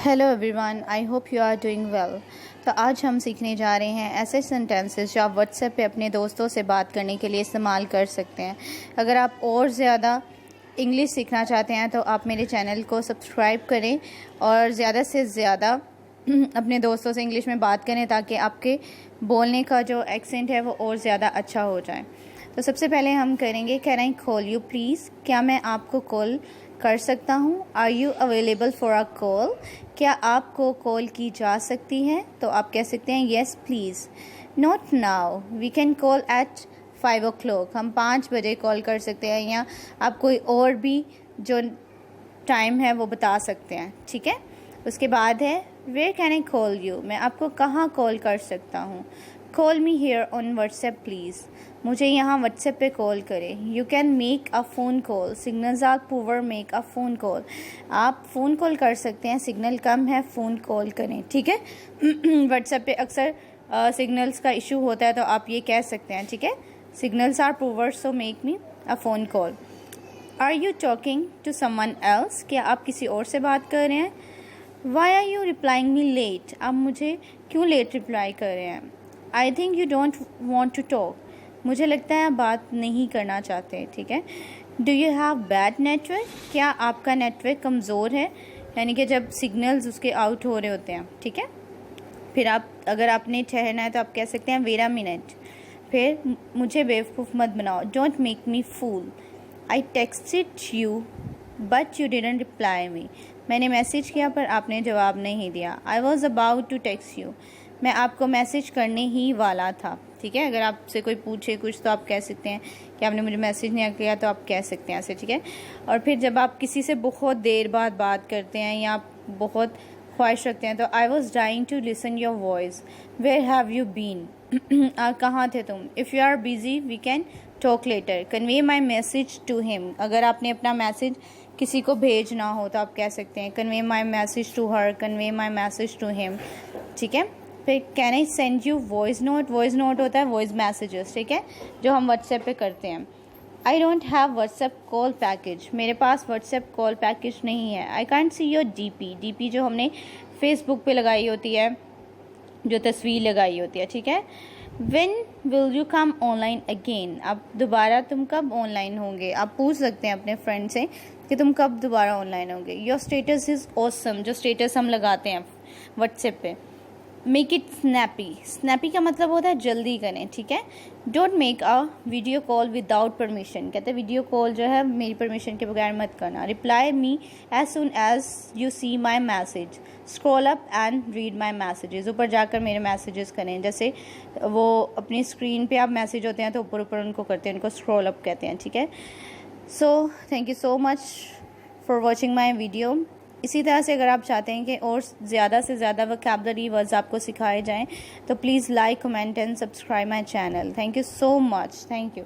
Hello everyone, I hope you are doing well. तो आज हम सीखने जा रहे हैं ऐसे सेंटेंसेस जो आप व्हाट्सएप पे अपने दोस्तों से बात करने के लिए इस्तेमाल कर सकते हैं। अगर आप और ज़्यादा इंग्लिश सीखना चाहते हैं तो आप मेरे चैनल को सब्सक्राइब करें और ज़्यादा से ज़्यादा अपने दोस्तों से इंग्लिश में बात करें ताकि आपके बोलने का जो एक्सेंट है वो और ज़्यादा अच्छा हो जाए। तो सबसे पहले हम करेंगे can I call you please. क्या मैं आपको कॉल कर सकता हूँ? Are you available for a call? क्या आपको कॉल की जा सकती है? तो आप कह सकते हैं yes please. Not now, we can call at 5 o'clock। हम 5 बजे कॉल कर सकते हैं, या आप कोई और भी जो टाइम है वो बता सकते हैं। ठीक है। उसके बाद है where can I call you. मैं आपको कहाँ कॉल कर सकता हूँ? Call me here on WhatsApp please. मुझे यहाँ व्हाट्सएप पे कॉल करें। You can make a phone call, signals are poor, make a phone call. आप फ़ोन कॉल कर सकते हैं, सिग्नल कम है, फ़ोन कॉल करें। ठीक है। व्हाट्सएप पे अक्सर सिग्नल्स का इशू होता है, तो आप ये कह सकते हैं। ठीक है। Signals are poor, so make me a phone call. Are you talking to someone else. क्या आप किसी और से बात कर रहे हैं? Why are you replying me late. आप मुझे क्यों लेट रिप्लाई कर रहे हैं? I think you don't want to talk. मुझे लगता है आप बात नहीं करना चाहते। ठीक है। Do you have bad network. क्या आपका नेटवर्क कमज़ोर है, यानी कि जब सिग्नल्स उसके आउट हो रहे होते हैं। ठीक है। फिर आप अगर आपने ठहरना है तो आप कह सकते हैं वेट अ मिनट। फिर मुझे बेवकूफ़ मत बनाओ, don't make me fool. I texted you but you didn't reply me. मैंने मैसेज किया पर आपने जवाब नहीं दिया। I was about to text you. मैं आपको मैसेज करने ही वाला था। ठीक है। अगर आपसे कोई पूछे कुछ तो आप कह सकते हैं कि आपने मुझे मैसेज नहीं किया, तो आप कह सकते हैं ऐसे। ठीक है। और फिर जब आप किसी से बहुत देर बाद बात करते हैं या आप बहुत ख्वाहिश रखते हैं, तो I was dying to listen your voice. Where have you been. कहाँ थे तुम? If you are busy we can talk later. Convey my message to him. अगर आपने अपना मैसेज किसी को भेजना हो तो आप कह सकते हैं convey my message to her, convey my message to him. ठीक है। फिर can I send you voice note. Voice note होता है वॉइस मैसेजेस। ठीक है, जो हम व्हाट्सएप पे करते हैं। I don't have WhatsApp call package. मेरे पास व्हाट्सएप कॉल पैकेज नहीं है। I can't see your DP. DP जो हमने फेसबुक पे लगाई होती है, जो तस्वीर लगाई होती है। ठीक है। When will you come online again? अब दोबारा तुम कब ऑनलाइन होंगे? आप पूछ सकते हैं अपने फ्रेंड से कि तुम कब दोबारा ऑनलाइन होंगे। Your status is awesome. जो स्टेटस हम लगाते हैं व्हाट्सएप पे। Make it snappy. स्नैपी का मतलब होता है जल्दी करें। ठीक है। Don't make a video call without permission. कहते हैं वीडियो कॉल जो है मेरी परमिशन के बगैर मत करना। Reply me as soon as you see my message. Scroll up and read my messages. ऊपर जाकर मेरे मैसेजेस करें। जैसे वो अपनी स्क्रीन पे आप मैसेज होते हैं तो ऊपर ऊपर उनको करते हैं, उनको स्क्रॉल अप कहते हैं। ठीक है। So thank you so much for watching my video. इसी तरह से अगर आप चाहते हैं कि और ज़्यादा से ज़्यादा वोकैबुलरी वर्ड्स आपको सिखाए जाएं तो please like, comment and subscribe my channel. Thank you so much. Thank you.